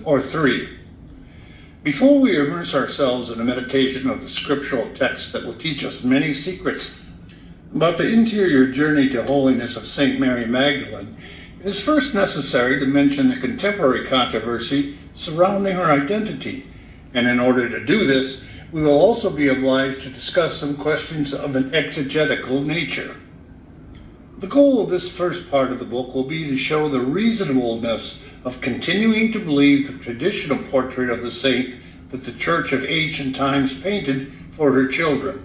or three. Before we immerse ourselves in a meditation of the scriptural text that will teach us many secrets about the interior journey to holiness of Saint Mary Magdalene, it is first necessary to mention the contemporary controversy surrounding her identity, and in order to do this, we will also be obliged to discuss some questions of an exegetical nature. The goal of this first part of the book will be to show the reasonableness of continuing to believe the traditional portrait of the saint that the Church of ancient times painted for her children.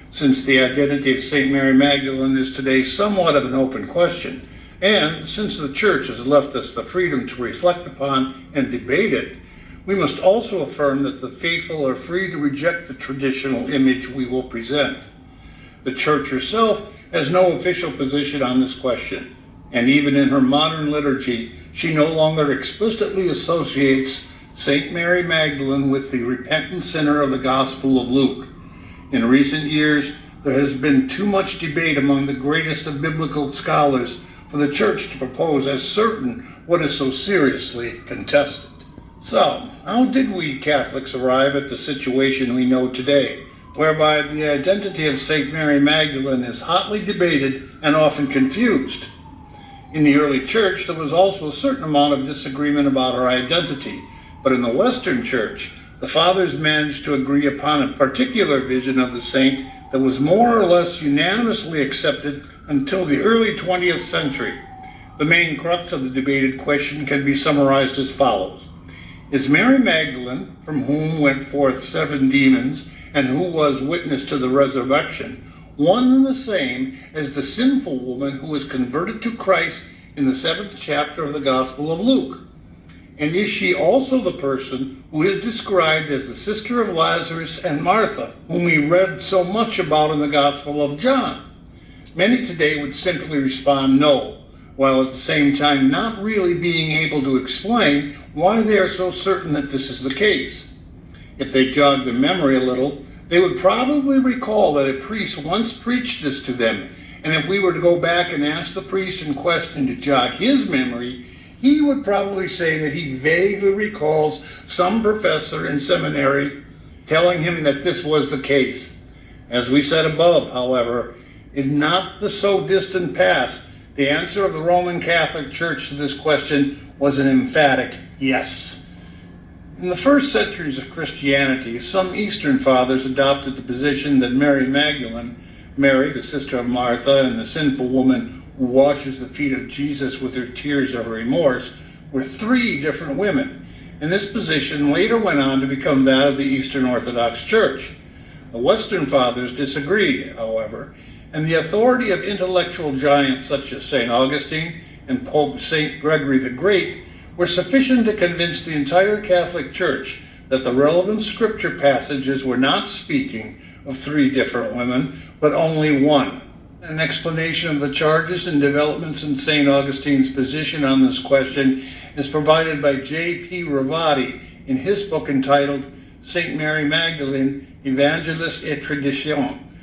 Since the identity of Saint Mary Magdalene is today somewhat of an open question, and since the Church has left us the freedom to reflect upon and debate it, we must also affirm that the faithful are free to reject the traditional image we will present. The Church herself has no official position on this question, and even in her modern liturgy, she no longer explicitly associates Saint Mary Magdalene with the repentant sinner of the Gospel of Luke. In recent years, there has been too much debate among the greatest of biblical scholars for the Church to propose as certain what is so seriously contested. So, how did we Catholics arrive at the situation we know today, whereby the identity of Saint Mary Magdalene is hotly debated and often confused? In the early Church, there was also a certain amount of disagreement about her identity, but in the Western Church, the Fathers managed to agree upon a particular vision of the saint that was more or less unanimously accepted until the early 20th century. The main crux of the debated question can be summarized as follows. Is Mary Magdalene, from whom went forth 7 demons, and who was witness to the resurrection, one and the same as the sinful woman who was converted to Christ in the 7th chapter of the Gospel of Luke? And is she also the person who is described as the sister of Lazarus and Martha, whom we read so much about in the Gospel of John? Many today would simply respond no, while at the same time not really being able to explain why they are so certain that this is the case. If they jogged their memory a little, they would probably recall that a priest once preached this to them, and if we were to go back and ask the priest in question to jog his memory, he would probably say that he vaguely recalls some professor in seminary telling him that this was the case. As we said above, however, in not the so distant past, the answer of the Roman Catholic Church to this question was an emphatic yes. In the first centuries of Christianity, some Eastern fathers adopted the position that Mary Magdalene, Mary, the sister of Martha, and the sinful woman who washes the feet of Jesus with her tears of remorse, were 3 different women, and this position later went on to become that of the Eastern Orthodox Church. The Western fathers disagreed, however, and the authority of intellectual giants such as St. Augustine and Pope St. Gregory the Great were sufficient to convince the entire Catholic Church that the relevant scripture passages were not speaking of 3 different women, but only one. An explanation of the charges and developments in St. Augustine's position on this question is provided by J.P. Ravati in his book entitled Saint Mary Magdalene, Evangelist et Tradition.